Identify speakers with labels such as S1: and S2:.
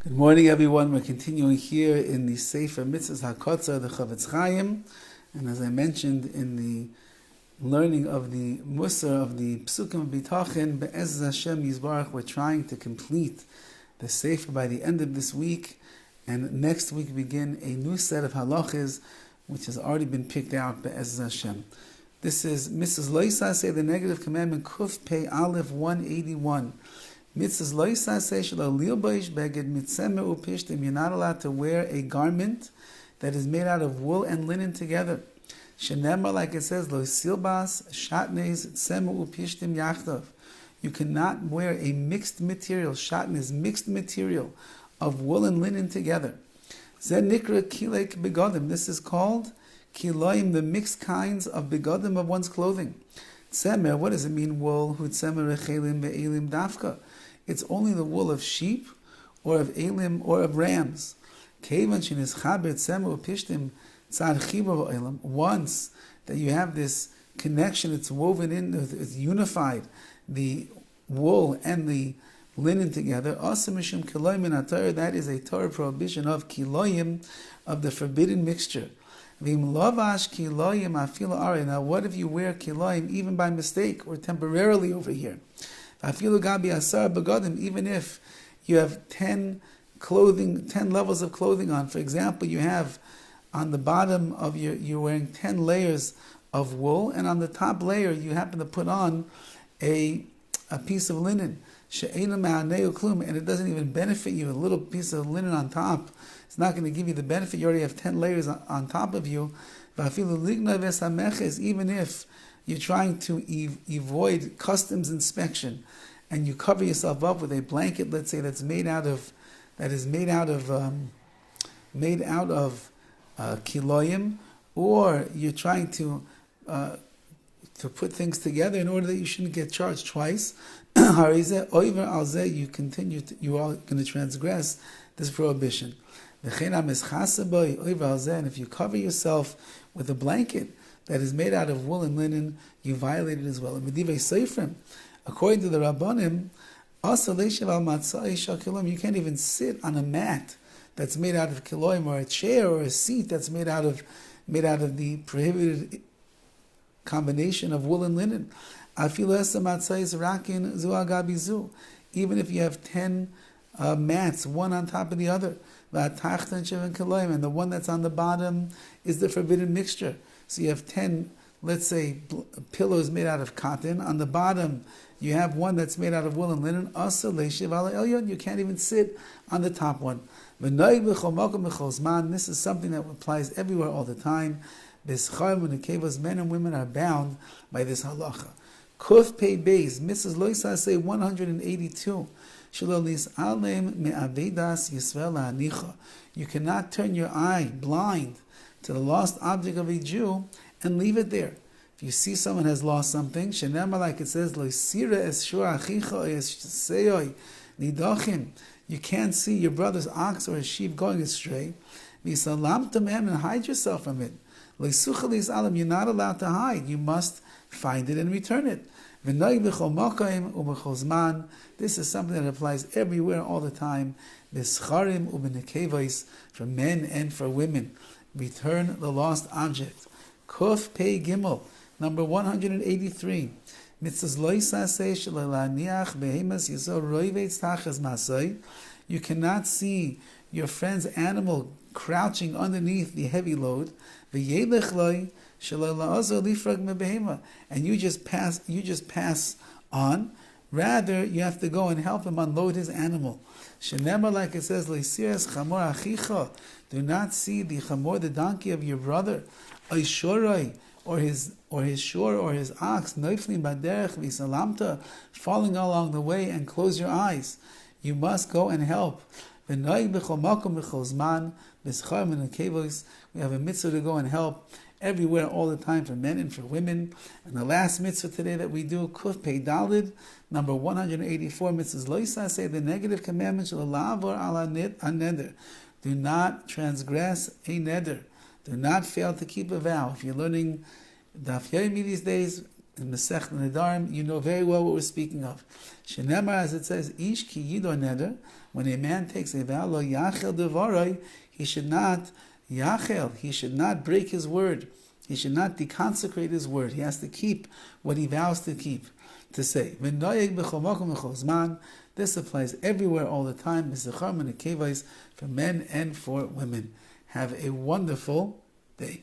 S1: Good morning, everyone. We're continuing here in the Sefer HaMitzvos HaKotzar, the Chavetz Chaim, and as I mentioned in the learning of the Musar of the Psukim of B'tachin, Be'ez Hashem Yisbarach, we're trying to complete the Sefer by the end of this week, and next week begin a new set of halachas, which has already been picked out, Be'ez Hashem. This is Mrs. Loisa say the negative commandment, Kuf Pei Aleph 181. Mitzvahs lo yisaseh shelo lilbosh beged mitzemer upishtim. You're not allowed to wear a garment that is made out of wool and linen together. Shenemar, like it says, lo silbas shatnez tzemer upishtim yachdav. You cannot wear a mixed material, shatnez, mixed material of wool and linen together. Zeh nikra kilek begodim. This is called kiloim, the mixed kinds of begodim of one's clothing. Tzemer, what does it mean, wool? Hu tzemer rechelim ve'elim dafka. It's only the wool of sheep, or of elim, or of rams. Once that you have this connection, it's woven in, it's unified, the wool and the linen together. That is a Torah prohibition of kiloyim, of the forbidden mixture. Now, what if you wear kiloyim even by mistake or temporarily over here? Even if you have 10 levels of clothing on. For example, you have on the bottom of you're wearing 10 layers of wool, and on the top layer you happen to put on a piece of linen. And it doesn't even benefit you. A little piece of linen on top, it's not going to give you the benefit. You already have 10 layers on top of you. Even if you're trying to avoid customs inspection, and you cover yourself up with a blanket, let's say that's made out of kiloyim, or you're trying to put things together in order that you shouldn't get charged twice. You are going to transgress this prohibition. And if you cover yourself with a blanket that is made out of wool and linen, you violate it as well. According to the Rabbanim, you can't even sit on a mat that's made out of kiloim, or a chair or a seat that's made out of the prohibited combination of wool and linen. Even if you have 10 mats, one on top of the other, and the one that's on the bottom is the forbidden mixture. So you have 10, let's say, pillows made out of cotton. On the bottom, you have one that's made out of wool and linen. You can't even sit on the top one. This is something that applies everywhere all the time. Men and women are bound by this halacha. Kuf Pei Beis, Mrs. Loisa say 182. You cannot turn your eye blind to the lost object of a Jew and leave it there. If you see someone has lost something, like it says, you can't see your brother's ox or his sheep going astray, and hide yourself from it. You're not allowed to hide. You must find it and return it. This is something that applies everywhere all the time. For men and for women. Return the lost object. Kuf Pei Gimel, number 183. You cannot see your friend's animal crouching underneath the heavy load. And you just pass on. Rather, you have to go and help him unload his animal. Like it says, do not see the chamor, the donkey of your brother, or his shore or his ox, falling along the way, and close your eyes. You must go and help. We have a mitzvah to go and help everywhere all the time, for men and for women. And the last mitzvah today that we do, Kuf Pei Dalid, number 184, Mitzvahs Loisa say the negative commandment shall lavor ala neder. Do not transgress a neder. Do not fail to keep a vow. If you're learning Daf Yomi these days, in Masech Nedarim, you know very well what we're speaking of. Shenemar, as it says, Ish ki yido neder, When a man takes a vow, lo yachel devarai, he should not yachel, he should not break his word. He should not deconsecrate his word. He has to keep what he vows to keep, to say. This applies everywhere, all the time, for men and for women. Have a wonderful day.